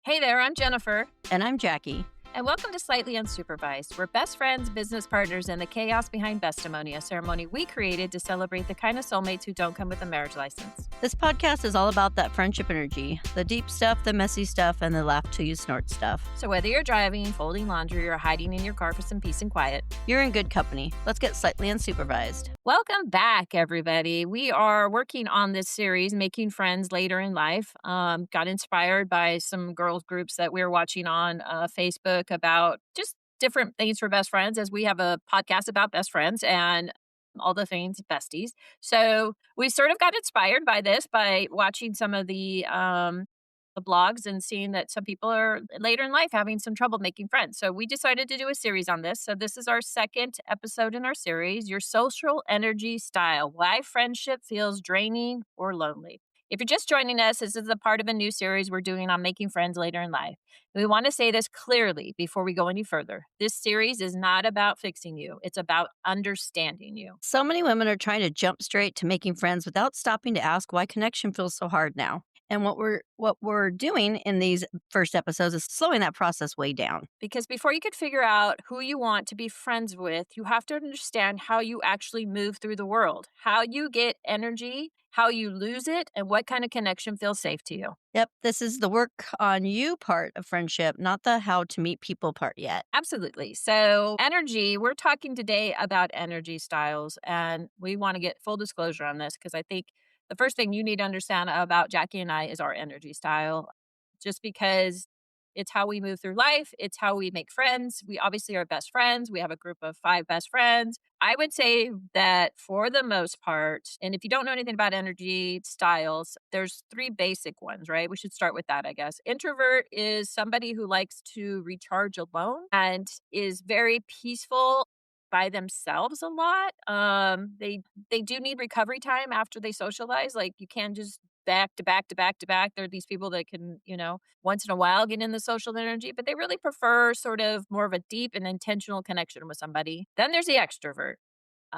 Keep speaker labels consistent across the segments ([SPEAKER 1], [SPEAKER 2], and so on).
[SPEAKER 1] Hey there, I'm Jennifer.
[SPEAKER 2] And I'm Jackie.
[SPEAKER 1] And welcome to Slightly Unsupervised. We're best friends, business partners, and the chaos behind Bestimony, a ceremony we created to celebrate the kind of soulmates who don't come with a marriage license.
[SPEAKER 2] This podcast is all about that friendship energy, the deep stuff, the messy stuff, and the laugh till you snort stuff.
[SPEAKER 1] So whether you're driving, folding laundry, or hiding in your car for some peace and quiet,
[SPEAKER 2] you're in good company. Let's get slightly unsupervised.
[SPEAKER 1] Welcome back, everybody. We are working on this series, Making Friends Later in Life. Got inspired by some girls groups that we were watching on Facebook about just different things for best friends, as we have a podcast about best friends and all the things besties. So we sort of got inspired by this by watching some of the blogs and seeing that some people are later in life having some trouble making friends. So we decided to do a series on this. So this is our second episode in our series, Your Social Energy Style, Why Friendship Feels Draining or Lonely. If you're just joining us, this is a part of a new series we're doing on making friends later in life. We want to say this clearly before we go any further. This series is not about fixing you. It's about understanding you.
[SPEAKER 2] So many women are trying to jump straight to making friends without stopping to ask why connection feels so hard now. And what we're doing in these first episodes is slowing that process way down.
[SPEAKER 1] Because before you could figure out who you want to be friends with, you have to understand how you actually move through the world, how you get energy, how you lose it, and what kind of connection feels safe to you.
[SPEAKER 2] Yep, this is the work on you part of friendship, not the how to meet people part yet.
[SPEAKER 1] Absolutely. So energy, we're talking today about energy styles, and we want to get full disclosure on this because I think the first thing you need to understand about Jackie and I is our energy style, just because it's how we move through life. It's how we make friends. We obviously are best friends. We have a group of 5 best friends. I would say that for the most part, and if you don't know anything about energy styles, there's 3 basic ones, right? We should start with that, I guess. Introvert is somebody who likes to recharge alone and is very peaceful by themselves a lot. They do need recovery time after they socialize. Like, you can't just back to back to back to back. There are these people that can, once in a while get in the social energy, but they really prefer sort of more of a deep and intentional connection with somebody. Then there's the extrovert.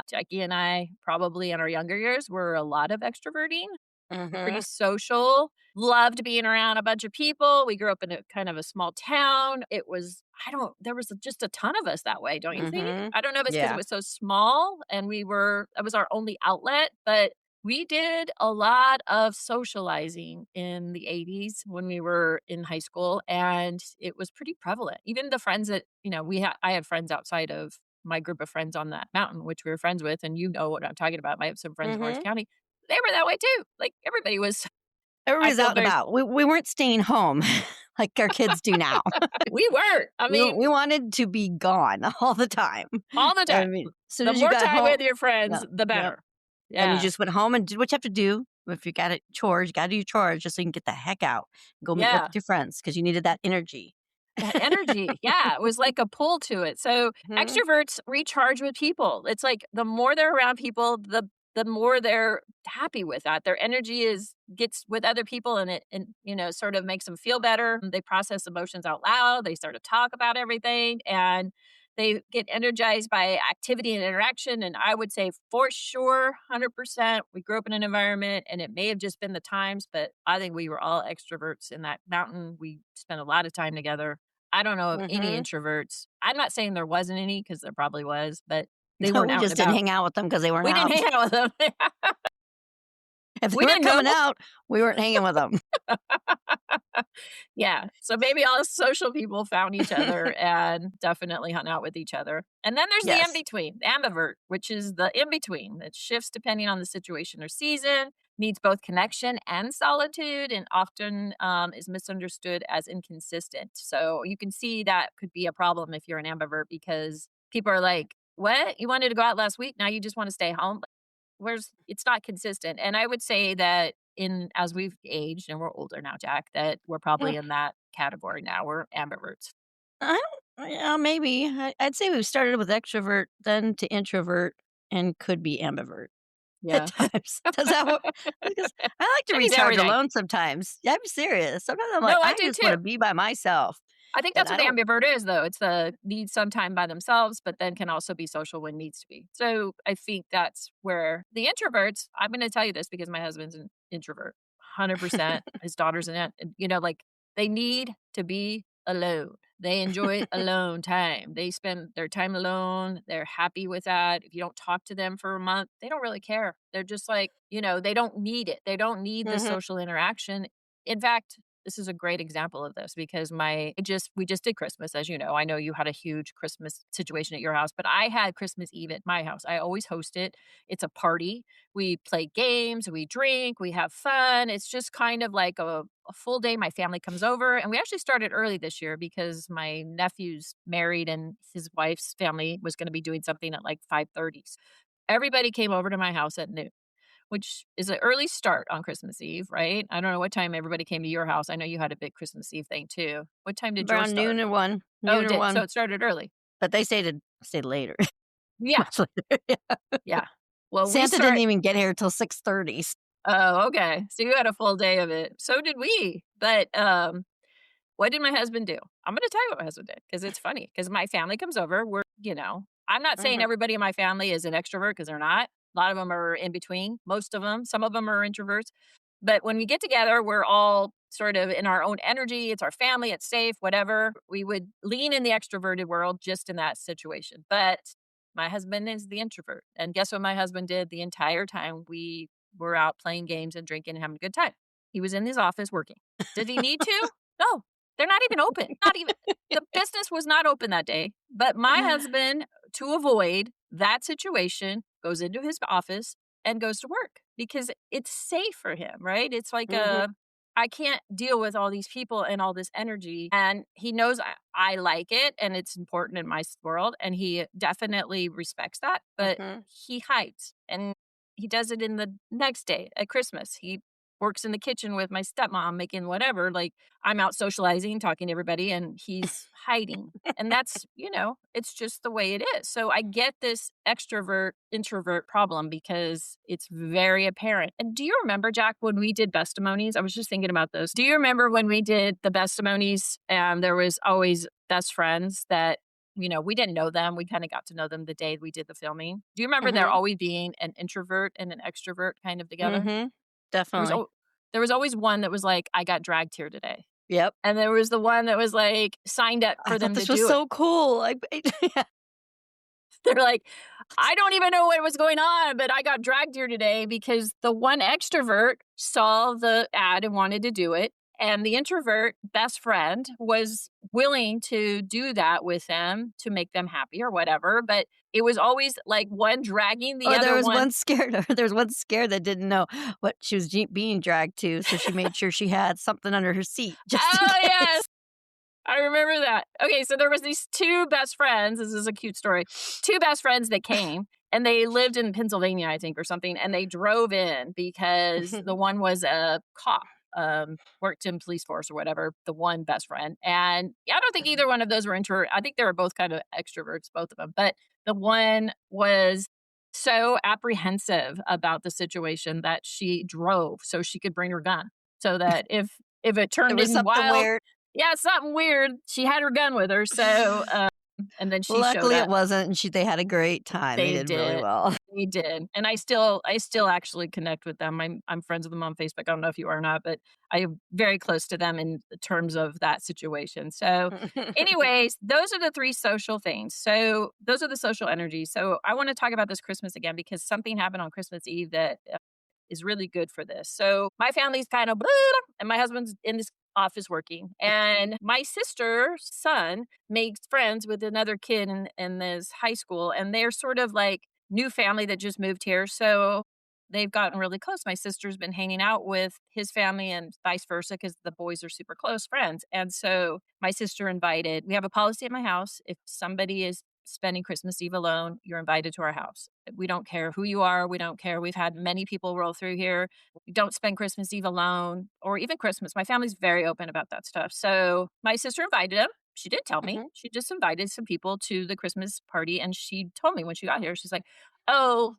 [SPEAKER 1] Jackie and I, probably in our younger years, were a lot of extroverting. Pretty social, loved being around a bunch of people. We grew up in a kind of a small town. There was just a ton of us that way, don't you think? I don't know if it's because it was so small and it was our only outlet, but we did a lot of socializing in the 80s when we were in high school, and it was pretty prevalent. Even the friends that, I had friends outside of my group of friends on that mountain, which we were friends with, and you know what I'm talking about. I have some friends in Orange County. They were that way too. Like, everybody's
[SPEAKER 2] out and about. We weren't staying home like our kids do now.
[SPEAKER 1] We weren't. I mean,
[SPEAKER 2] we wanted to be gone all the time.
[SPEAKER 1] All the time.
[SPEAKER 2] Soon
[SPEAKER 1] the
[SPEAKER 2] as
[SPEAKER 1] more
[SPEAKER 2] you got
[SPEAKER 1] time
[SPEAKER 2] home,
[SPEAKER 1] with your friends, the better. Yeah.
[SPEAKER 2] And you just went home and did what you have to do. If you got chores, you got to do your chores just so you can get the heck out and go meet up with your friends because you needed that energy.
[SPEAKER 1] That energy. Yeah. It was like a pull to it. So extroverts recharge with people. It's like the more they're around people, the more they're happy with that. Their energy gets with other people, and it sort of makes them feel better. They process emotions out loud. They start to talk about everything, and they get energized by activity and interaction. And I would say for sure, 100%, we grew up in an environment, and it may have just been the times, but I think we were all extroverts in that mountain. We spent a lot of time together. I don't know of any introverts. I'm not saying there wasn't any, because there probably was, but we
[SPEAKER 2] just didn't hang out with them because they weren't out.
[SPEAKER 1] We didn't hang out with them.
[SPEAKER 2] If they weren't coming out, we weren't hanging with them.
[SPEAKER 1] Yeah. So maybe all social people found each other and definitely hung out with each other. And then there's the in-between, the ambivert, which is the in-between that shifts depending on the situation or season, needs both connection and solitude, and often is misunderstood as inconsistent. So you can see that could be a problem if you're an ambivert, because people are like, what? You wanted to go out last week. Now you just want to stay home. It's not consistent. And I would say that as we've aged, and we're older now, Jack, that we're probably in that category now. We're ambiverts.
[SPEAKER 2] Maybe. I'd say we've started with extrovert, then to introvert, and could be ambivert.
[SPEAKER 1] Yeah.
[SPEAKER 2] At times. Because I like to recharge alone sometimes. Yeah, I'm serious. Sometimes I'm like, I just want to be by myself.
[SPEAKER 1] I think that's what ambivert is, though. It's the need some time by themselves, but then can also be social when needs to be. So I think that's where the introverts, I'm going to tell you this because my husband's an introvert, 100%. His daughter's an, They need to be alone. They enjoy alone time. They spend their time alone. They're happy with that. If you don't talk to them for a month, they don't really care. They're just like, they don't need it. They don't need the
[SPEAKER 2] Mhm.
[SPEAKER 1] social interaction. In fact, this is a great example of this because we just did Christmas, as you know. I know you had a huge Christmas situation at your house, but I had Christmas Eve at my house. I always host it. It's a party. We play games, we drink, we have fun. It's just kind of like a full day. My family comes over, and we actually started early this year because my nephew's married and his wife's family was going to be doing something at like 5:30. Everybody came over to my house at noon, which is an early start on Christmas Eve, right? I don't know what time everybody came to your house. I know you had a big Christmas Eve thing too. What time did yours
[SPEAKER 2] Around
[SPEAKER 1] start?
[SPEAKER 2] noon or 1.
[SPEAKER 1] Oh,
[SPEAKER 2] Noon
[SPEAKER 1] it
[SPEAKER 2] or
[SPEAKER 1] did. So
[SPEAKER 2] 1.
[SPEAKER 1] it started early.
[SPEAKER 2] But they stayed later.
[SPEAKER 1] Yeah.
[SPEAKER 2] Much later. Yeah.
[SPEAKER 1] Yeah. Well, we
[SPEAKER 2] Santa didn't
[SPEAKER 1] start
[SPEAKER 2] even get here till 6:30.
[SPEAKER 1] Oh, okay. So you had a full day of it. So did we. But what did my husband do? I'm gonna tell you what my husband did because it's funny. Because my family comes over. I'm not saying
[SPEAKER 2] Mhm.
[SPEAKER 1] everybody in my family is an extrovert because 'cause they're not. A lot of them are in between, most of them. Some of them are introverts. But when we get together, we're all sort of in our own energy. It's our family, it's safe, whatever. We would lean in the extroverted world just in that situation. But my husband is the introvert. And guess what my husband did the entire time we were out playing games and drinking and having a good time? He was in his office working. Did he need to? No. They're not even open. Not even the business was not open that day. But my husband, to avoid that situation, goes into his office and goes to work because it's safe for him, right? It's like
[SPEAKER 2] Mhm.
[SPEAKER 1] I can't deal with all these people and all this energy. And he knows I like it and it's important in my world. And he definitely respects that, but
[SPEAKER 2] Mhm.
[SPEAKER 1] he hides and he does it in the next day at Christmas. He works in the kitchen with my stepmom making whatever. Like I'm out socializing, talking to everybody, and he's hiding. And that's, it's just the way it is. So I get this extrovert introvert problem because it's very apparent. And do you remember, Jack, when we did bestimonies? I was just thinking about those. Do you remember when we did the bestimonies and there was always best friends that, we didn't know them. We kind of got to know them the day we did the filming. Do you remember there
[SPEAKER 2] Mhm.
[SPEAKER 1] always being an introvert and an extrovert kind of together?
[SPEAKER 2] Mhm.
[SPEAKER 1] There was
[SPEAKER 2] Definitely.
[SPEAKER 1] al there was always one that was like, "I got dragged here today."
[SPEAKER 2] Yep.
[SPEAKER 1] And there was the one that was, like, signed up
[SPEAKER 2] I
[SPEAKER 1] for
[SPEAKER 2] thought
[SPEAKER 1] them to
[SPEAKER 2] this was
[SPEAKER 1] do it.
[SPEAKER 2] so cool. Yeah.
[SPEAKER 1] They're like, "I don't even know what was going on, but I got dragged here today because the one extrovert saw the ad and wanted to do it, and the introvert best friend was willing to do that with them to make them happy or whatever, but it was always, like, one dragging the
[SPEAKER 2] Or there
[SPEAKER 1] other
[SPEAKER 2] was
[SPEAKER 1] one."
[SPEAKER 2] one scared or there was one scared that didn't know what she was being dragged to, so she made sure she had something under her seat just in
[SPEAKER 1] Oh, yes.
[SPEAKER 2] case.
[SPEAKER 1] I remember that. Okay, so there was these 2 best friends, this is a cute story, 2 best friends that came, and they lived in Pennsylvania, I think, or something, and they drove in because the one was a cop, worked in police force or whatever, the one best friend, and yeah, I don't think
[SPEAKER 2] Mhm.
[SPEAKER 1] either one of those were introvert. I think they were both kind of extroverts, both of them, but the one was so apprehensive about the situation that she drove so she could bring her gun, so that if it
[SPEAKER 2] There
[SPEAKER 1] turned
[SPEAKER 2] was
[SPEAKER 1] in
[SPEAKER 2] something
[SPEAKER 1] wild,
[SPEAKER 2] weird.
[SPEAKER 1] yeah, something weird. She had her gun with her, so, and then she showed
[SPEAKER 2] Luckily, it
[SPEAKER 1] up.
[SPEAKER 2] wasn't, and they had a great time. They
[SPEAKER 1] They
[SPEAKER 2] did really
[SPEAKER 1] did.
[SPEAKER 2] well.
[SPEAKER 1] They did, and I still actually connect with them. I'm friends with them on Facebook. I don't know if you are or not, but I am very close to them in terms of that situation. So, anyways, those are the 3 social things. So, those are the social energies. So, I wanna talk about this Christmas again because something happened on Christmas Eve that is really good for this. So my family's kind of and my husband's in this office working. And my sister's son makes friends with another kid in this high school. And they're sort of like new family that just moved here. So they've gotten really close. My sister's been hanging out with his family and vice versa because the boys are super close friends. And so my sister invited, we have a policy at my house. If somebody is spending Christmas Eve alone, you're invited to our house. We don't care who you are. We don't care. We've had many people roll through here. We don't spend Christmas Eve alone or even Christmas. My family's very open about that stuff. So my sister invited him. She didn't tell me.
[SPEAKER 2] Mhm.
[SPEAKER 1] She just invited some people to the Christmas party. And she told me when she got here, she's like, "Oh,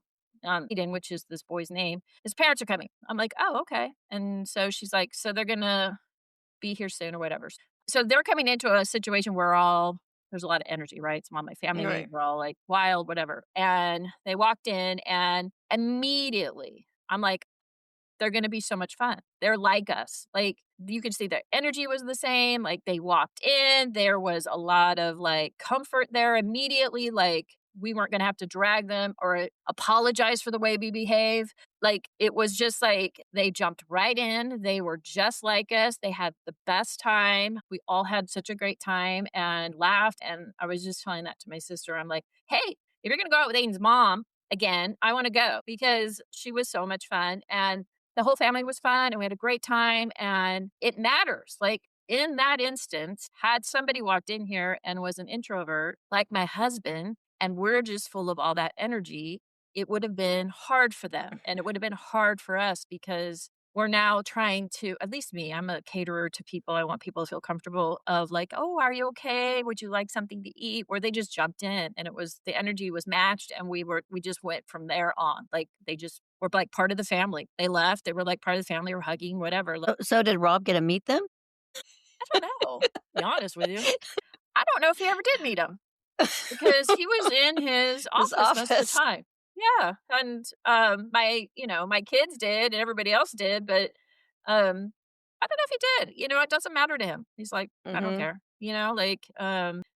[SPEAKER 1] Eden, which is this boy's name, his parents are coming." I'm like, "Oh, okay." And so she's like, "So they're going to be here soon or whatever." So they're coming into a situation where there's a lot of energy, right? It's all my family.
[SPEAKER 2] Right.
[SPEAKER 1] We're all like wild, whatever. And they walked in and immediately I'm like, they're gonna be so much fun. They're like us. Like, you could see their energy was the same, like, they walked in, there was a lot of, like, comfort there immediately, like, we weren't gonna have to drag them or apologize for the way we behave. Like, it was just like they jumped right in, they were just like us, they had the best time, we all had such a great time and laughed, and I was just telling that to my sister, I'm like, "Hey, if you're gonna go out with Aiden's mom again, I wanna go," because she was so much fun, and the whole family was fun, and we had a great time, and it matters, like, in that instance, had somebody walked in here and was an introvert, like my husband, and we're just full of all that energy, it would have been hard for them, and it would have been hard for us because we're now trying to, at least me, I'm a caterer to people, I want people to feel comfortable of like, "Oh, are you okay? Would you like something to eat?" Where they just jumped in and it was the energy was matched and we just went from there on. Like, they just were like part of the family. They left, they were like part of the family, were hugging, whatever. Like,
[SPEAKER 2] So did Rob get to meet them?
[SPEAKER 1] I don't know, to be honest with you. I don't know if he ever did meet him. Because he was in his
[SPEAKER 2] His
[SPEAKER 1] office most of the
[SPEAKER 2] office.
[SPEAKER 1] time. Yeah, and, my kids did and everybody else did, but, I don't know if he did, it doesn't matter to him. He's like, "I don't
[SPEAKER 2] Mhm,
[SPEAKER 1] care," like,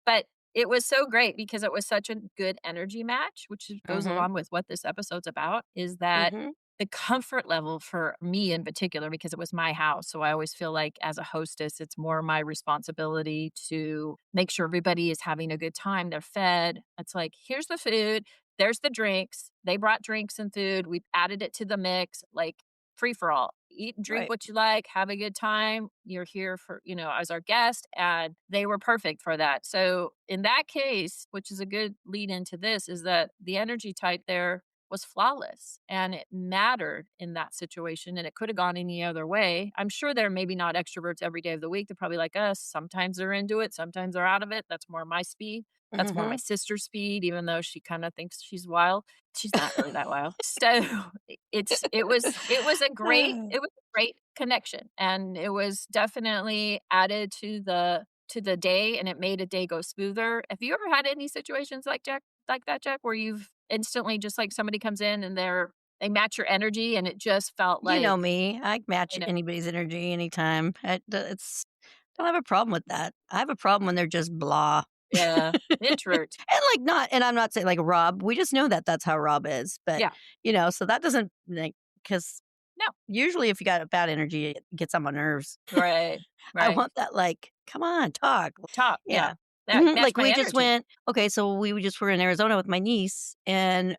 [SPEAKER 1] but it was so great because it was such a good energy match, which goes
[SPEAKER 2] mhm,
[SPEAKER 1] along with what this episode's about, is that
[SPEAKER 2] mhm.
[SPEAKER 1] the comfort level for me in particular, because it was my house, so I always feel like as a hostess, it's more my responsibility to make sure everybody is having a good time, they're fed. It's like, "Here's the food, there's the drinks." They brought drinks and food, we've added it to the mix, like, free for all. Eat and drink
[SPEAKER 2] Right.
[SPEAKER 1] what you like, have a good time. You're here for, as our guest, and they were perfect for that. So, in that case, which is a good lead into this, is that the energy type there was flawless and it mattered in that situation and it could have gone any other way. I'm sure they're maybe not extroverts every day of the week. They're probably like us. Sometimes they're into it, sometimes they're out of it. That's more my speed. That's more my
[SPEAKER 2] Mhm.
[SPEAKER 1] sister's speed, even though she kind of thinks she's wild. She's not really that wild. So it was a great connection and it was definitely added to the day and it made a day go smoother. Have you ever had any situations like that, Jack, where you've instantly just like somebody comes in and they match your energy and it just felt
[SPEAKER 2] You know
[SPEAKER 1] like,
[SPEAKER 2] me, I match
[SPEAKER 1] you know,
[SPEAKER 2] anybody's energy anytime. It's don't have a problem with that. I have a problem when they're just blah.
[SPEAKER 1] yeah, introvert.
[SPEAKER 2] And, like, not and I'm not saying like Rob, we just know that that's how Rob is, but,
[SPEAKER 1] Yeah.
[SPEAKER 2] so that doesn't like because
[SPEAKER 1] No.
[SPEAKER 2] usually if you got a bad energy, it gets on my nerves.
[SPEAKER 1] Right.
[SPEAKER 2] I
[SPEAKER 1] Right.
[SPEAKER 2] want that, like, "Come on, talk."
[SPEAKER 1] Top.
[SPEAKER 2] Yeah.
[SPEAKER 1] Yeah. That
[SPEAKER 2] Mhm,
[SPEAKER 1] match
[SPEAKER 2] like,
[SPEAKER 1] my
[SPEAKER 2] we just
[SPEAKER 1] energy.
[SPEAKER 2] went okay, so we just were in Arizona with my niece and,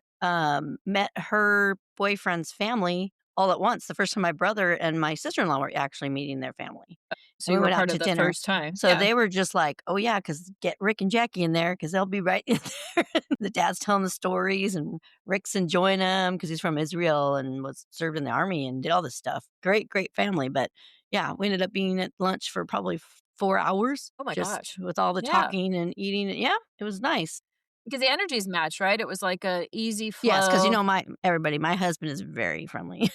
[SPEAKER 2] met her boyfriend's family all at once. The first time my brother and my sister-in-law were actually meeting their family,
[SPEAKER 1] So
[SPEAKER 2] and we
[SPEAKER 1] you were
[SPEAKER 2] went out
[SPEAKER 1] part
[SPEAKER 2] to
[SPEAKER 1] of the
[SPEAKER 2] dinner.
[SPEAKER 1] first time.
[SPEAKER 2] So
[SPEAKER 1] Yeah.
[SPEAKER 2] they were just like, "Oh, yeah, because get Rick and Jackie in there because 'cause they'll be right in there." The dad's telling the stories, and Rick's enjoying them because he's from Israel and was served in the army and did all this stuff. Great, great family, but, yeah, we ended up being at lunch for probably 4 hours
[SPEAKER 1] Oh my
[SPEAKER 2] just
[SPEAKER 1] gosh.
[SPEAKER 2] with all the
[SPEAKER 1] Yeah.
[SPEAKER 2] talking and eating. Yeah, it was nice.
[SPEAKER 1] Because the energies match, right? It was like a easy
[SPEAKER 2] Yes, because
[SPEAKER 1] flow,
[SPEAKER 2] my husband is very friendly.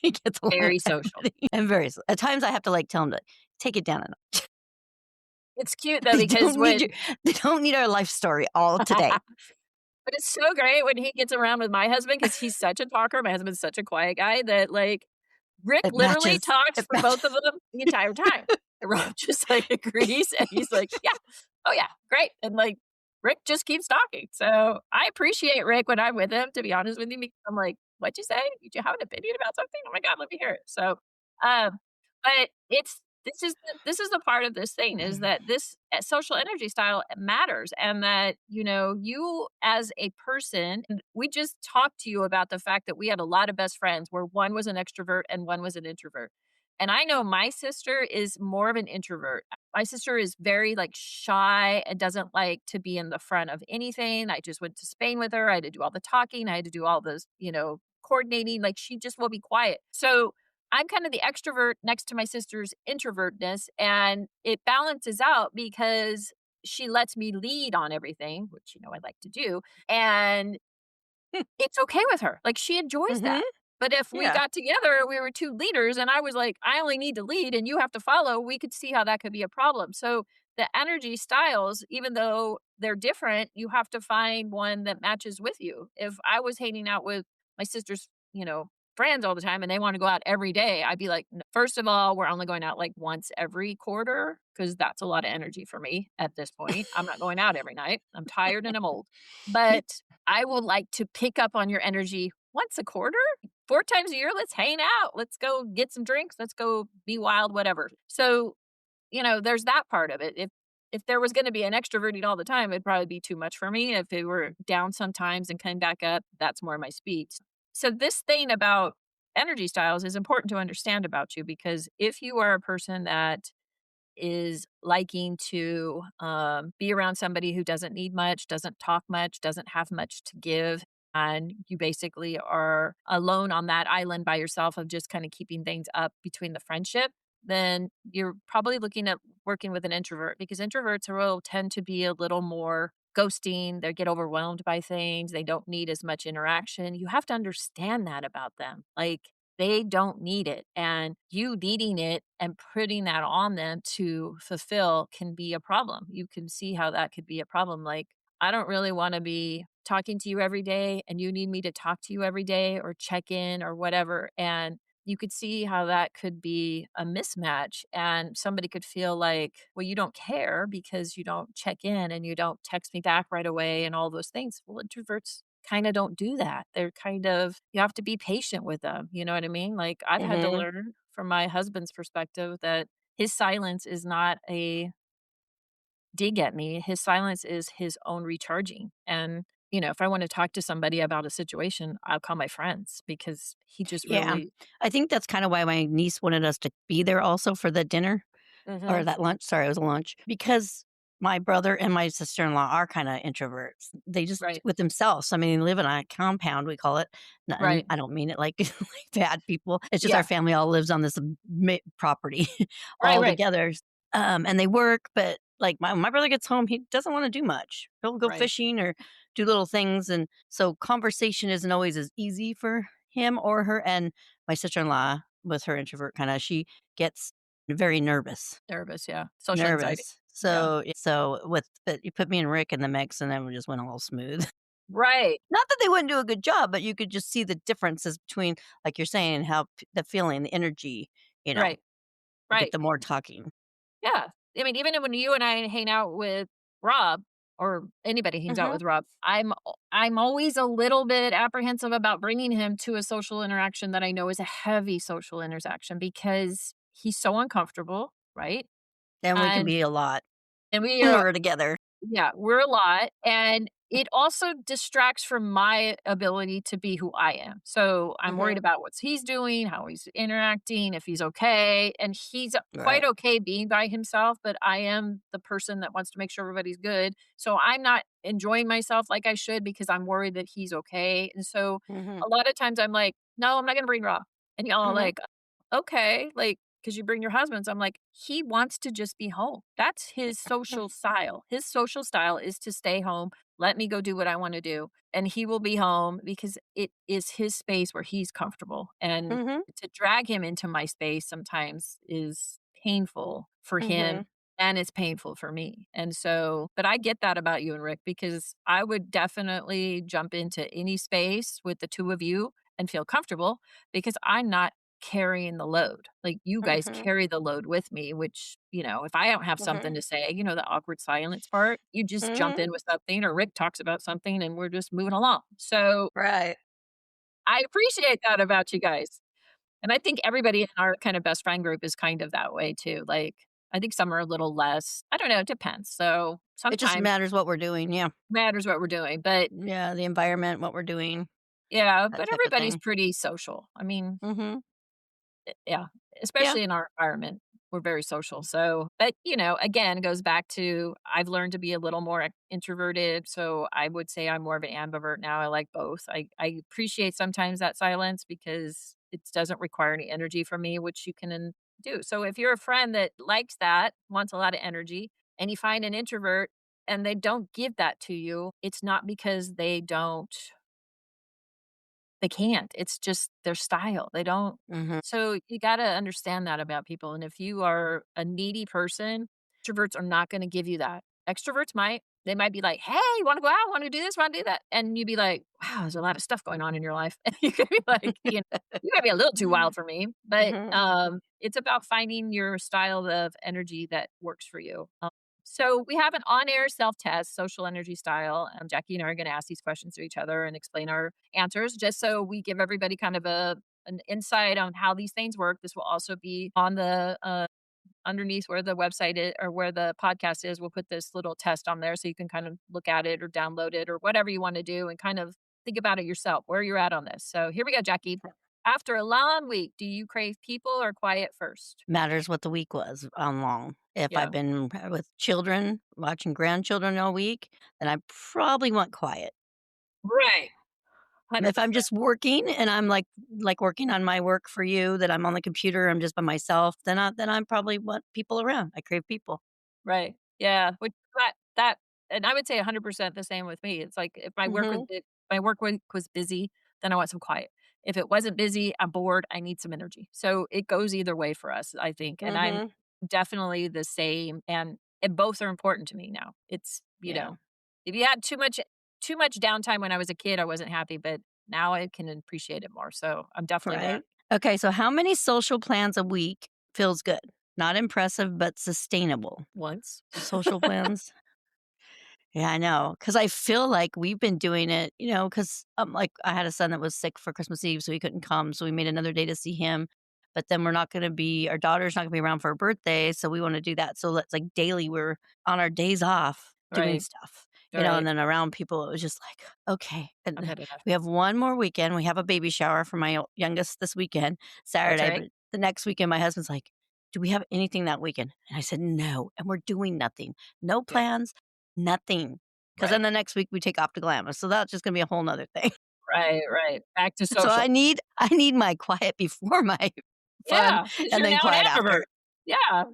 [SPEAKER 2] He gets along with
[SPEAKER 1] very social.
[SPEAKER 2] everybody and very at times, I have to, like, tell him to take it down a notch.
[SPEAKER 1] It's cute though
[SPEAKER 2] They
[SPEAKER 1] because
[SPEAKER 2] don't need
[SPEAKER 1] when
[SPEAKER 2] your they don't need our life story all today.
[SPEAKER 1] but it's so great when he gets around with my husband because he's such a talker. My husband's such a quiet guy that, like, Rick
[SPEAKER 2] It
[SPEAKER 1] literally
[SPEAKER 2] matches.
[SPEAKER 1] talks
[SPEAKER 2] It
[SPEAKER 1] for
[SPEAKER 2] matches.
[SPEAKER 1] both of them the entire time. And Rob just, like, agrees, and he's like, "Yeah. Oh, yeah. Great." And, like, Rick just keeps talking. So, I appreciate Rick when I'm with him, to be honest with you, because I'm like, "What'd you say? Did you have an opinion about something? Oh my god, let me hear it." So, but this is the part of this thing is that this, social energy style matters and that, you as a person and we just talked to you about the fact that we had a lot of best friends where one was an extrovert and one was an introvert. And I know my sister is more of an introvert. My sister is very, like, shy and doesn't like to be in the front of anything. I just went to Spain with her. I had to do all the talking. I had to do all those, coordinating. Like, she just will be quiet. So I'm kind of the extrovert next to my sister's introvertness, and it balances out because she lets me lead on everything, which, I like to do, and it's okay with her. Like, she enjoys
[SPEAKER 2] Mhm.
[SPEAKER 1] that. But if we
[SPEAKER 2] Yeah.
[SPEAKER 1] got together, we were 2 leaders, and I was like, "I only need to lead and you have to follow," we could see how that could be a problem. So, the energy styles, even though they're different, you have to find one that matches with you. If I was hanging out with my sister's, friends all the time and they wanna go out every day, I'd be like, First of all, we're only going out, like, once every quarter because that's a lot of energy for me at this point. I'm not going out every night. I'm tired and I'm old. But I would like to pick up on your energy once a quarter, 4 times a year, let's hang out. Let's go get some drinks. Let's go be wild, whatever. So, there's that part of it. If there was gonna be an extrovert all the time, it'd probably be too much for me. If it were down sometimes and came back up, that's more my speed. So this thing about energy styles is important to understand about you because if you are a person that is liking to be around somebody who doesn't need much, doesn't talk much, doesn't have much to give. And you basically are alone on that island by yourself of just kind of keeping things up between the friendship, then you're probably looking at working with an introvert because introverts will tend to be a little more ghosting. They get overwhelmed by things. They don't need as much interaction. You have to understand that about them. Like, they don't need it, and you needing it and putting that on them to fulfill can be a problem. You can see how that could be a problem, like, I don't really wanna be talking to you every day, and you need me to talk to you every day or check in or whatever, and you could see how that could be a mismatch, and somebody could feel like, "Well, you don't care because you don't check in and you don't text me back right away," and all those things. Well, introverts kinda don't do that. They're kind of you have to be patient with them, you know what I mean? Like, I've had to
[SPEAKER 2] Mhm.
[SPEAKER 1] learn from my husband's perspective that his silence is not a dig at me. His silence is his own recharging, and, if I wanna talk to somebody about a situation, I'll call my friends because he just
[SPEAKER 2] Yeah.
[SPEAKER 1] really
[SPEAKER 2] I think that's kinda why my niece wanted us to be there also for the dinner. Or
[SPEAKER 1] Mhm.
[SPEAKER 2] that lunch, sorry, it was a lunch, because my brother and my sister-in-law are kinda introverts. They just
[SPEAKER 1] Right,
[SPEAKER 2] with themselves, I mean, they live in a compound, we call it, and
[SPEAKER 1] right.
[SPEAKER 2] I don't mean it like like bad people, it's just our
[SPEAKER 1] Yeah.
[SPEAKER 2] family all lives on this ma property
[SPEAKER 1] Right,
[SPEAKER 2] all
[SPEAKER 1] right,
[SPEAKER 2] together, and they work, but, like, my brother gets home, he doesn't wanna do much. He'll go
[SPEAKER 1] right.
[SPEAKER 2] fishing or do little things, and so conversation isn't always as easy for him or her, and my sister-in-law, with her introvert kinda, she gets very nervous.
[SPEAKER 1] Nervous, yeah. Social anxiety.
[SPEAKER 2] Nervous.
[SPEAKER 1] Yeah.
[SPEAKER 2] So with but you put me and Rick in the mix, and then we just went all smooth.
[SPEAKER 1] Right,
[SPEAKER 2] Not that they wouldn't do a good job, but you could just see the differences between, like you're saying, how the feeling, the energy, you know,
[SPEAKER 1] right,
[SPEAKER 2] you get
[SPEAKER 1] right.
[SPEAKER 2] the more talking.
[SPEAKER 1] Yeah. I mean, even when you and I hang out with Rob or anybody hangs out
[SPEAKER 2] Mhm.
[SPEAKER 1] with Rob, I'm always a little bit apprehensive about bringing him to a social interaction that I know is a heavy social interaction because he's so uncomfortable, right?
[SPEAKER 2] Then we can
[SPEAKER 1] And
[SPEAKER 2] be a lot
[SPEAKER 1] we
[SPEAKER 2] when
[SPEAKER 1] are
[SPEAKER 2] we're together.
[SPEAKER 1] yeah, we're a lot, and it also distracts from my ability to be who I am. So, I'm worried
[SPEAKER 2] Mhm.
[SPEAKER 1] about what he's doing, how he's interacting, if he's okay, and he's quite
[SPEAKER 2] Right.
[SPEAKER 1] okay being by himself, but I am the person that wants to make sure everybody's good. So, I'm not enjoying myself like I should because I'm worried that he's okay, and so,
[SPEAKER 2] Mhm.
[SPEAKER 1] a lot of times I'm like, "No, I'm not gonna bring Rob," and y'all are
[SPEAKER 2] Mhm.
[SPEAKER 1] like, "Okay," like, because you bring your husbands. I'm like, he wants to just be home. That's his social style. His social style is to stay home, let me go do what I want to do. And he will be home because it is his space where he's comfortable. And
[SPEAKER 2] Mhm.
[SPEAKER 1] to drag him into my space sometimes is painful for him
[SPEAKER 2] Mhm.
[SPEAKER 1] and it's painful for me. And so, but I get that about you and Rick because I would definitely jump into any space with the two of you and feel comfortable because I'm not carrying the load. Like, you guys
[SPEAKER 2] Mhm.
[SPEAKER 1] carry the load with me, which, if I don't have something
[SPEAKER 2] Mhm.
[SPEAKER 1] to say, the awkward silence part, you just jump
[SPEAKER 2] Mhm.
[SPEAKER 1] in with something or Rick talks about something and we're just moving along. So,
[SPEAKER 2] Right.
[SPEAKER 1] I appreciate that about you guys. And I think everybody in our kind of best friend group is kind of that way too. Like, I think some are a little less. I don't know, it depends. So,
[SPEAKER 2] It just
[SPEAKER 1] sometimes
[SPEAKER 2] matters what we're doing, yeah.
[SPEAKER 1] matters what we're doing, but
[SPEAKER 2] Yeah, the environment, what we're doing,
[SPEAKER 1] yeah,
[SPEAKER 2] that
[SPEAKER 1] but
[SPEAKER 2] type of
[SPEAKER 1] everybody's
[SPEAKER 2] thing.
[SPEAKER 1] pretty social. I mean,
[SPEAKER 2] Mhm.
[SPEAKER 1] yeah,
[SPEAKER 2] Yeah.
[SPEAKER 1] especially in our environment, we're very social. So, but again, it goes back to I've learned to be a little more introverted. So I would say I'm more of an ambivert now. I like both. I appreciate sometimes that silence because it doesn't require any energy from me, which you can do. So if you're a friend that likes that, wants a lot of energy, and you find an introvert and they don't give that to you, it's not because they can't. It's just their style. They don't
[SPEAKER 2] Mhm.
[SPEAKER 1] so you gotta understand that about people, and if you are a needy person, introverts are not gonna give you that. Extroverts might. They might be like, "Hey, wanna go out? Wanna do this? Wanna do that?" And you'd be like, "Wow, there's a lot of stuff going on in your life." And you could be like, "You might be a little too wild for me." But,
[SPEAKER 2] Mhm.
[SPEAKER 1] it's about finding your style of energy that works for you. So we have an on-air self-test, social energy style. Jackie and I are gonna ask these questions to each other and explain our answers just so we give everybody kind of an insight on how these things work. This will also be on the, underneath where the website is or where the podcast is. We'll put this little test on there so you can kind of look at it or download it or whatever you wanna do and kind of think about it yourself, where you're at on this. So here we go, Jackie. After a long week, do you crave people or quiet first?
[SPEAKER 2] Matters what the week was on long. If I've
[SPEAKER 1] Yeah.
[SPEAKER 2] been with children, watching grandchildren all week, then I probably want quiet.
[SPEAKER 1] Right.
[SPEAKER 2] If I'm
[SPEAKER 1] 100%.
[SPEAKER 2] just working and I'm like working on my work for you that I'm on the computer, I'm just by myself, then I probably want people around. I crave people.
[SPEAKER 1] Right. Yeah, which that and I would say 100% the same with me. It's like if
[SPEAKER 2] Mhm.
[SPEAKER 1] my work week was busy, then I want some quiet. If it wasn't busy, I'm bored, I need some energy. So it goes either way for us, I think, and I'm
[SPEAKER 2] Mhm.
[SPEAKER 1] definitely the same, and both are important to me now. It's,
[SPEAKER 2] Yeah.
[SPEAKER 1] if you had too much downtime when I was a kid, I wasn't happy, but now I can appreciate it more. So I'm definitely there.
[SPEAKER 2] Right. Okay, so how many social plans a week feels good? Not impressive, but sustainable.
[SPEAKER 1] Once.
[SPEAKER 2] Social plans? Yeah, I know, because I feel like we've been doing it, because like, I had a son that was sick for Christmas Eve, so he couldn't come, so we made another day to see him, but then we're not gonna be our daughter's not gonna be around for her birthday, so we wanna do that, so that's, like, daily, we're on our days off doing
[SPEAKER 1] Right.
[SPEAKER 2] stuff, and
[SPEAKER 1] Right.
[SPEAKER 2] then around people, it was just like, "Okay," and
[SPEAKER 1] I've had enough.
[SPEAKER 2] we have one more weekend, we have a baby shower for my youngest this weekend,
[SPEAKER 1] That's
[SPEAKER 2] Saturday,
[SPEAKER 1] right.
[SPEAKER 2] but the next weekend, my husband's like, "Do we have anything that weekend?" And I said, "No," and we're doing nothing. No
[SPEAKER 1] Yeah.
[SPEAKER 2] plans, nothing. 'Cause then
[SPEAKER 1] Right.
[SPEAKER 2] the next week we take off to Glamis, so that's just gonna be a whole 'nother thing.
[SPEAKER 1] Right, right. Back to
[SPEAKER 2] So
[SPEAKER 1] social.
[SPEAKER 2] I need my quiet before my fun,
[SPEAKER 1] Yeah, because 'cause
[SPEAKER 2] and
[SPEAKER 1] you're
[SPEAKER 2] then
[SPEAKER 1] now an
[SPEAKER 2] quiet
[SPEAKER 1] ambivert.
[SPEAKER 2] after.
[SPEAKER 1] Yeah.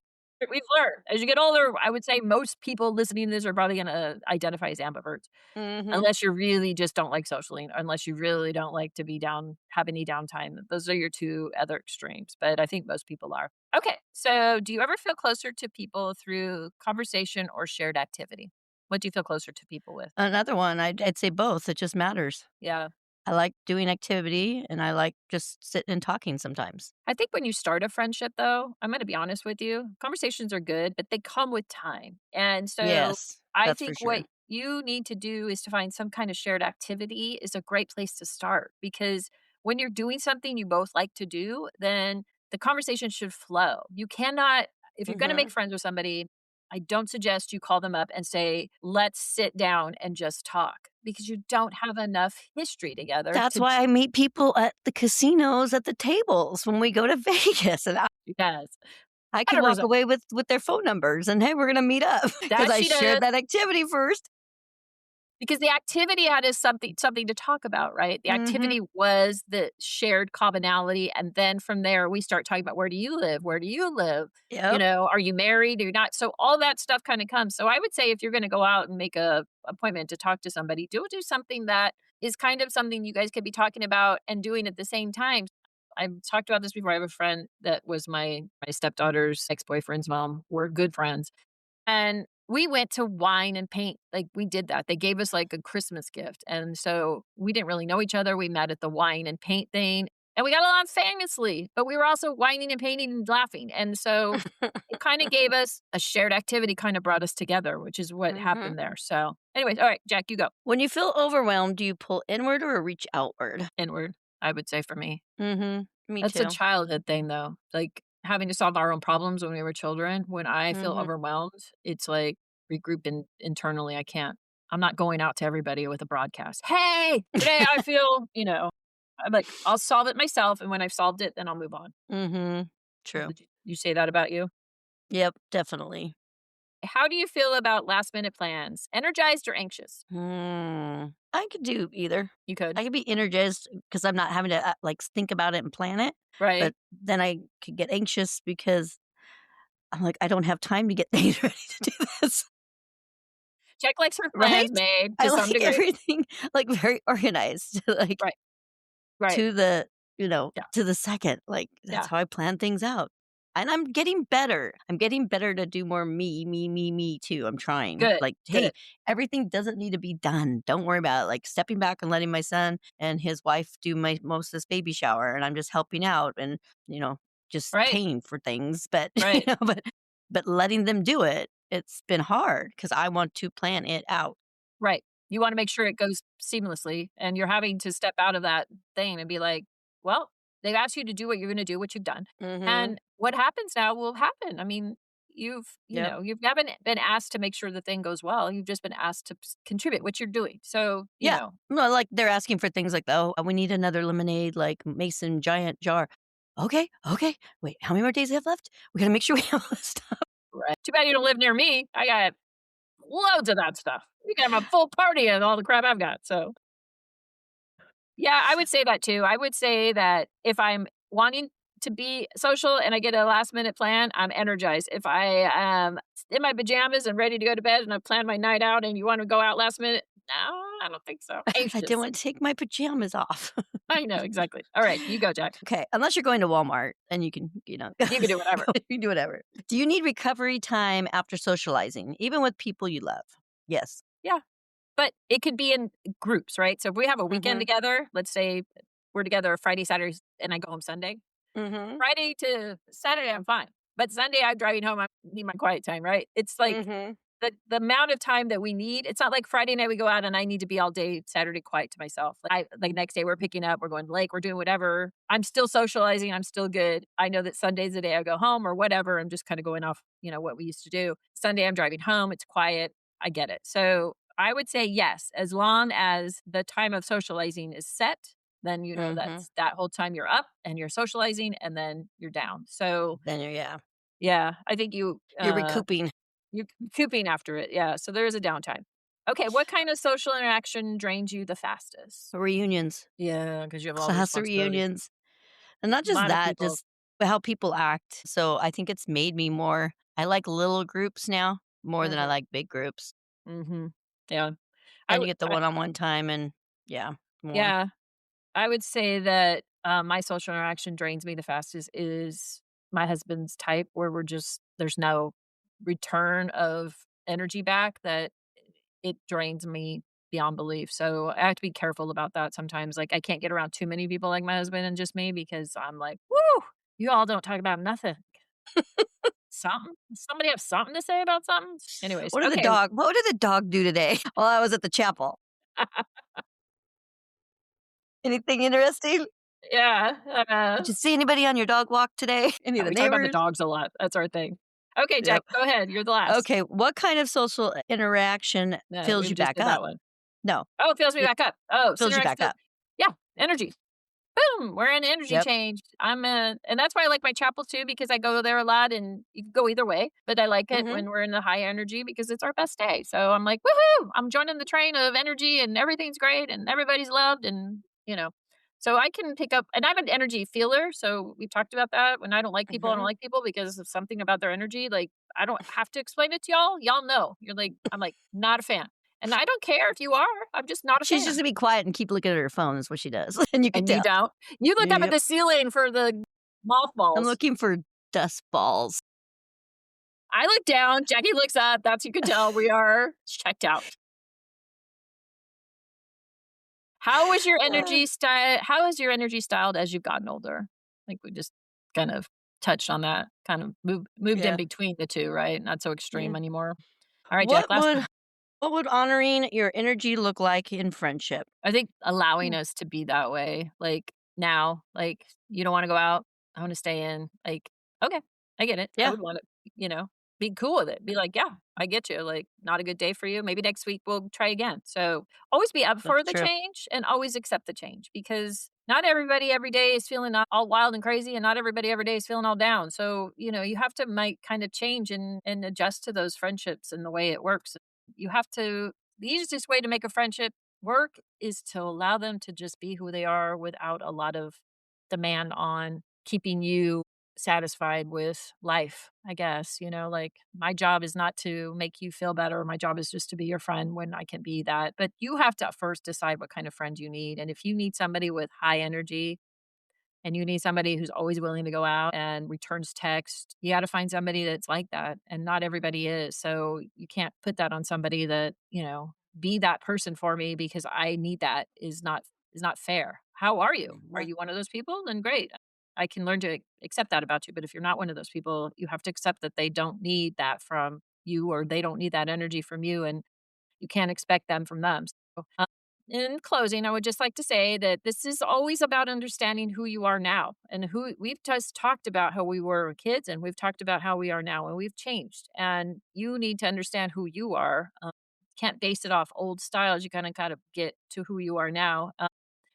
[SPEAKER 1] We've learned. As you get older, I would say most people listening to this are probably gonna identify as ambiverts,
[SPEAKER 2] Mhm.
[SPEAKER 1] unless you really just don't like socialing, unless you really don't like to be down have any downtime. Those are your 2 other extremes, but I think most people are. Okay, so do you ever feel closer to people through conversation or shared activity? What do you feel closer to people with?
[SPEAKER 2] Another one, I'd say both, it just matters.
[SPEAKER 1] Yeah.
[SPEAKER 2] I like doing activity, and I like just sitting and talking sometimes.
[SPEAKER 1] I think when you start a friendship, though, I'm gonna be honest with you, conversations are good, but they come with time. And so
[SPEAKER 2] Yes,
[SPEAKER 1] I
[SPEAKER 2] that's for
[SPEAKER 1] think what
[SPEAKER 2] sure.
[SPEAKER 1] you need to do is to find some kind of shared activity is a great place to start because when you're doing something you both like to do, then the conversation should flow. You cannot, if you're gonna make
[SPEAKER 2] Mhm.
[SPEAKER 1] friends with somebody, I don't suggest you call them up and say, let's sit down and just talk because you don't have enough history together
[SPEAKER 2] That's
[SPEAKER 1] to,
[SPEAKER 2] why I meet people at the casinos at the tables when we go to Vegas, and
[SPEAKER 1] yes,
[SPEAKER 2] I could walk
[SPEAKER 1] 100%.
[SPEAKER 2] away with their phone numbers and, "Hey, we're gonna meet up because
[SPEAKER 1] That
[SPEAKER 2] I
[SPEAKER 1] she does.
[SPEAKER 2] shared that activity first."
[SPEAKER 1] Because the activity had us something to talk about, right? The
[SPEAKER 2] Mhm.
[SPEAKER 1] activity was the shared commonality, and then from there, we start talking about, "Where do you live? Where do you live?"
[SPEAKER 2] Yep.
[SPEAKER 1] Are you married? Are you not? So all that stuff kinda comes. So I would say if you're gonna go out and make a appointment to talk to somebody, do something that is kind of something you guys could be talking about and doing at the same time. I've talked about this before. I have a friend that was my stepdaughter's ex-boyfriend's mom. We're good friends. And we went to wine and paint, like, we did that. They gave us, like, a Christmas gift, and so we didn't really know each other. We met at the wine and paint thing, and we got along famously, but we were also whining and painting and laughing, and so it kinda gave us a shared activity, kinda brought us together, which is what
[SPEAKER 2] Mhm.
[SPEAKER 1] happened there. So, anyways, alright, Jack, you go.
[SPEAKER 2] When you feel overwhelmed, do you pull inward or reach outward?
[SPEAKER 1] Inward, I would say for me.
[SPEAKER 2] Mhm. Me
[SPEAKER 1] That's a
[SPEAKER 2] too.
[SPEAKER 1] childhood thing, though, like, having to solve our own problems when we were children. When I feel
[SPEAKER 2] Mhm.
[SPEAKER 1] overwhelmed, it's like regroup internally, I can't. I'm not going out to everybody with a broadcast. "Hey, today I feel," I'm like, I'll solve it myself, and when I've solved it, then I'll move on.
[SPEAKER 2] Mhm. True.
[SPEAKER 1] Would you say that about you?
[SPEAKER 2] Yep, definitely.
[SPEAKER 1] How do you feel about last-minute plans? Energized or anxious?
[SPEAKER 2] I could do either.
[SPEAKER 1] You could.
[SPEAKER 2] I could be energized because 'cause I'm not having to, like, think about it and plan it,
[SPEAKER 1] Right?
[SPEAKER 2] but then I could get anxious because I'm like, "I don't have time to get things ready to do this."
[SPEAKER 1] Check likes her plans
[SPEAKER 2] Right?
[SPEAKER 1] made
[SPEAKER 2] I
[SPEAKER 1] to some
[SPEAKER 2] like
[SPEAKER 1] degree.
[SPEAKER 2] everything, like, very organized, like,
[SPEAKER 1] Right, right.
[SPEAKER 2] to the
[SPEAKER 1] Yeah,
[SPEAKER 2] to the second, like, that's
[SPEAKER 1] yeah.
[SPEAKER 2] how I plan things out. And I'm getting better. I'm getting better to do more me, me, me, me too. I'm trying.
[SPEAKER 1] Good,
[SPEAKER 2] Like, hey,
[SPEAKER 1] good.
[SPEAKER 2] everything doesn't need to be done. Don't worry about it. Like stepping back and letting my son and his wife do my most of this baby shower, and I'm just helping out and you know just
[SPEAKER 1] Right,
[SPEAKER 2] paying for things. But
[SPEAKER 1] right.
[SPEAKER 2] but letting them do it, it's been hard because I want to plan it out.
[SPEAKER 1] Right. You wanna make sure it goes seamlessly, and you're having to step out of that thing and be like, "Well, they've asked you to do what you're gonna do, what you've done,
[SPEAKER 2] Mm-hmm.
[SPEAKER 1] and what happens now will happen." I mean,
[SPEAKER 2] Yep.
[SPEAKER 1] you haven't been asked to make sure the thing goes well, you've just been asked to contribute, which you're doing. So,
[SPEAKER 2] Yeah. No, like, they're asking for things like, "Oh, we need another lemonade, like, mason giant jar." "Okay, okay. Wait, how many more days do we have left? We gotta make sure we have all this stuff."
[SPEAKER 1] right. Too bad you don't live near me. I got loads of that stuff. You can have a full party and all the crap I've got, so yeah, I would say that too. I would say that if I'm wanting to be social and I get a last minute plan, I'm energized. If I am in my pajamas and ready to go to bed and I plan my night out and you want to go out last minute, no, I don't think so.
[SPEAKER 2] I didn't
[SPEAKER 1] Anxious.
[SPEAKER 2] wanna take my pajamas off.
[SPEAKER 1] I know, exactly. All right, you go, Jack.
[SPEAKER 2] Okay, unless you're going to Walmart, and you can,
[SPEAKER 1] You can do whatever.
[SPEAKER 2] you can do whatever. Do you need recovery time after socializing, even with people you love? Yes.
[SPEAKER 1] Yeah. But it could be in groups, right? So if we have a weekend
[SPEAKER 2] Mhm.
[SPEAKER 1] together, let's say we're together Friday, Saturday, and I go home Sunday.
[SPEAKER 2] Mhm.
[SPEAKER 1] Friday to Saturday, I'm fine. But Sunday, I'm driving home. I need my quiet time, right? It's like
[SPEAKER 2] Mhm.
[SPEAKER 1] the amount of time that we need. It's not like Friday night we go out and I need to be all day Saturday quiet to myself. Like next day we're picking up, we're going to the lake, we're doing whatever. I'm still socializing. I'm still good. I know that Sunday's the day I go home or whatever. I'm just kind of going off, what we used to do. Sunday I'm driving home. It's quiet. I get it. So I would say yes, as long as the time of socializing is set, then
[SPEAKER 2] Mhm.
[SPEAKER 1] that's that whole time you're up and you're socializing and then you're down. So
[SPEAKER 2] Then you're yeah.
[SPEAKER 1] yeah, I think
[SPEAKER 2] You're recouping.
[SPEAKER 1] you're cooping after it. Yeah, so there is a downtime. Okay, what kind of social interaction drains you the fastest?
[SPEAKER 2] Reunions.
[SPEAKER 1] Yeah, because you have all the
[SPEAKER 2] Class
[SPEAKER 1] responsibility.
[SPEAKER 2] reunions. And not
[SPEAKER 1] A
[SPEAKER 2] just
[SPEAKER 1] lot of
[SPEAKER 2] that,
[SPEAKER 1] people.
[SPEAKER 2] just how people act. So I think it's made me more I like little groups now more than I
[SPEAKER 1] Mhm,
[SPEAKER 2] like big groups.
[SPEAKER 1] mhm. Yeah. I
[SPEAKER 2] And you
[SPEAKER 1] would
[SPEAKER 2] get the one-on-one time and yeah, more.
[SPEAKER 1] yeah, I would say that, my social interaction drains me the fastest is my husband's type where there's no return of energy back that it drains me beyond belief. So I have to be careful about that sometimes. Like I can't get around too many people like my husband and just me because I'm like, "Woo, you all don't talk about nothing." Something? Somebody have something to say about something? Anyways, okay.
[SPEAKER 2] What did the dog do today while I was at the chapel? Anything interesting?
[SPEAKER 1] Yeah,
[SPEAKER 2] Did you see anybody on your dog walk today? Any of the
[SPEAKER 1] we talk about the
[SPEAKER 2] neighbors?
[SPEAKER 1] dogs a lot. That's our thing. Okay, Jack,
[SPEAKER 2] Yep.
[SPEAKER 1] go ahead. You're the last.
[SPEAKER 2] Okay, what kind of social interaction
[SPEAKER 1] No,
[SPEAKER 2] fills
[SPEAKER 1] we
[SPEAKER 2] you
[SPEAKER 1] just
[SPEAKER 2] back
[SPEAKER 1] did that
[SPEAKER 2] up?
[SPEAKER 1] one.
[SPEAKER 2] No,
[SPEAKER 1] Oh, it fills me
[SPEAKER 2] it
[SPEAKER 1] back up. Oh,
[SPEAKER 2] fills you
[SPEAKER 1] Cinerex
[SPEAKER 2] back
[SPEAKER 1] feel
[SPEAKER 2] up.
[SPEAKER 1] yeah, energy. Boom, we're in energy
[SPEAKER 2] Yep.
[SPEAKER 1] change. And that's why I like my chapel too, because I go there a lot and you can go either way. But I like it
[SPEAKER 2] Mhm.
[SPEAKER 1] when we're in the high energy because it's our best day. So I'm like, woohoo! I'm joining the train of energy and everything's great and everybody's loved and. So I can pick up and I'm an energy feeler. So we've talked about that. When I don't
[SPEAKER 2] Mhm.
[SPEAKER 1] like people because of something about their energy. Like I don't have to explain it to y'all. Y'all know. I'm like, not a fan. And I don't care if you are. I'm just not a
[SPEAKER 2] She's just
[SPEAKER 1] fan.
[SPEAKER 2] gonna be quiet and keep looking at her phone is what she does, and you can
[SPEAKER 1] And you
[SPEAKER 2] tell.
[SPEAKER 1] don't? You look up at
[SPEAKER 2] Yep.
[SPEAKER 1] the ceiling for the
[SPEAKER 2] I'm
[SPEAKER 1] mothballs.
[SPEAKER 2] looking for dust balls.
[SPEAKER 1] I look down, Jackie looks up, that's you can tell we are checked out. How is your energy styled as you've gotten older? I think we just kind of touched on that, kind of moved in
[SPEAKER 2] Yeah.
[SPEAKER 1] between the 2, right? Not so extreme
[SPEAKER 2] Yeah.
[SPEAKER 1] anymore. All right, Jack,
[SPEAKER 2] What
[SPEAKER 1] last one.
[SPEAKER 2] would what would honoring your energy look like in friendship?
[SPEAKER 1] I think allowing
[SPEAKER 2] Hmm.
[SPEAKER 1] us to be that way, like, now, like, you don't wanna go out, I wanna stay in, like, okay, I get it. I
[SPEAKER 2] Yeah,
[SPEAKER 1] would wanna, you know, be cool with it. Be like, "Yeah, I get you, like, not a good day for you, maybe next week we'll try again." So, always be up for
[SPEAKER 2] that's
[SPEAKER 1] the
[SPEAKER 2] true.
[SPEAKER 1] change and always accept the change because not everybody every day is feeling all wild and crazy, and not everybody every day is feeling all down. So, you have to might kind of change and adjust to those friendships and the way it works. You have to the easiest way to make a friendship work is to allow them to just be who they are without a lot of demand on keeping you satisfied with life, I guess. Like my job is not to make you feel better. My job is just to be your friend when I can be that. But you have to first decide what kind of friend you need. And if you need somebody with high energy, and you need somebody who's always willing to go out and returns text, you gotta find somebody that's like that, and not everybody is, so you can't put that on somebody that, "Be that person for me because I need that," is not fair. How are you? Are
[SPEAKER 2] Mhm.
[SPEAKER 1] you one of those people? Then great. I can learn to accept that about you, but if you're not one of those people, you have to accept that they don't need that from you, or they don't need that energy from you, and you can't expect them from them. So, in closing, I would just like to say that this is always about understanding who you are now, and who we've just talked about how we were kids, and we've talked about how we are now, and we've changed. And you need to understand who you are. Can't base it off old styles. You kind of got to get to who you are now.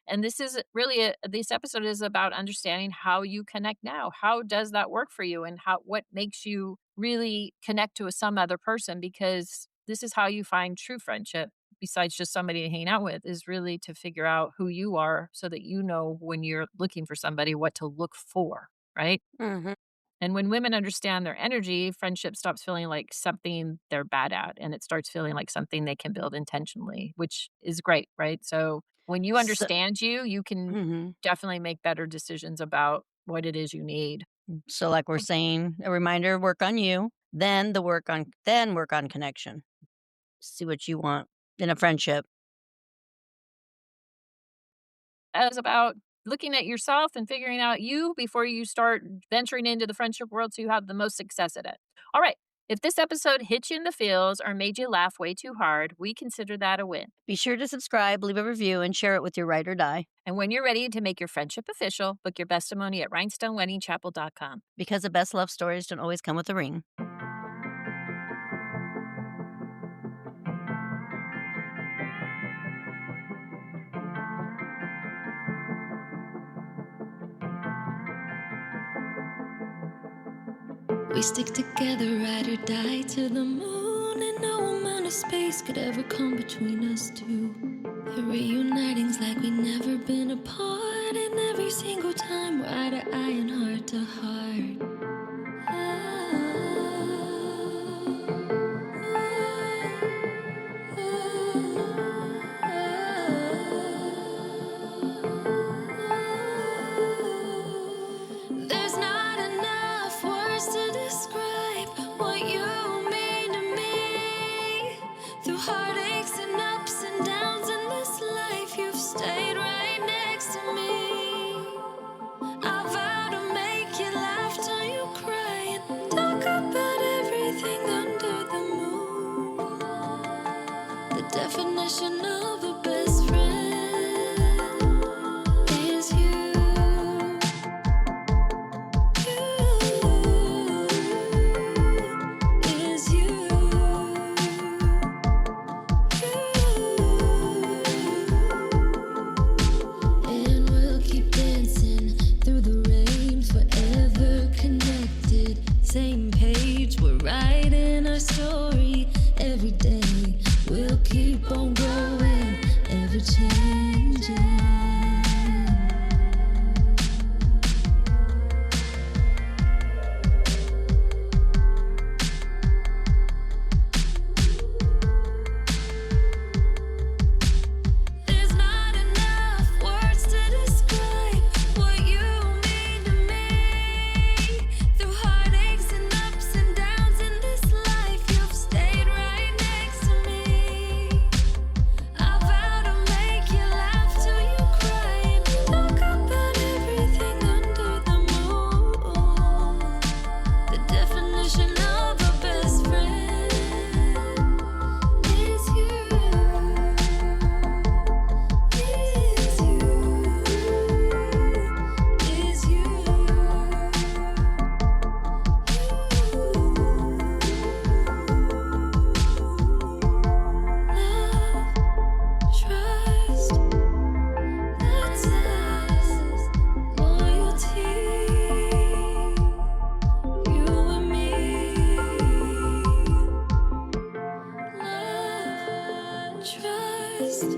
[SPEAKER 1] And this is really this episode is about understanding how you connect now. How does that work for you, and what makes you really connect to some other person, because this is how you find true friendship besides just somebody to hang out with, is really to figure out who you are so that you know when you're looking for somebody what to look for, right?
[SPEAKER 2] Mhm.
[SPEAKER 1] And when women understand their energy, friendship stops feeling like something they're bad at, and it starts feeling like something they can build intentionally, which is great, right? So when you
[SPEAKER 2] So
[SPEAKER 1] understand you, you can
[SPEAKER 2] mhm.
[SPEAKER 1] definitely make better decisions about what it is you need.
[SPEAKER 2] So like we're saying, a reminder, work on you, then work on connection. See what you want in a friendship.
[SPEAKER 1] As about looking at yourself and figuring out you before you start venturing into the friendship world so you have the most success at it. All right. If this episode hit you in the feels or made you laugh way too hard, we consider that a win.
[SPEAKER 2] Be sure to subscribe, leave a review, and share it with your ride or die.
[SPEAKER 1] And when you're ready to make your friendship official, book your testimony at rhinestoneweddingchapel.com.
[SPEAKER 2] Because the best love stories don't always come with a ring.
[SPEAKER 3] We stick together, ride or die to the moon, and no amount of space could ever come between us two. The reuniting's like we never been apart, and every single time we're eye to eye and heart to heart. There's not enough words to describe what you mean to me. Through heartaches and ups and downs in this life, you've stayed right next to me. I vow to make you laugh till you cry and talk about everything under the moon. The definition of a best friend is you. Is you. And we'll keep dancing through the rain, forever connected. Same page, we're writing our story every day. We'll keep on growing, ever changing. There's not enough words to describe what you mean to me. Through heartaches and ups and downs in this life, you've stayed right next to me. I vow to make you laugh till you cry and talk about everything under the moon. The definition of a best friend is you. Is you. Is you. Love, trust, that's us. Loyalty, you and me. Love, trust.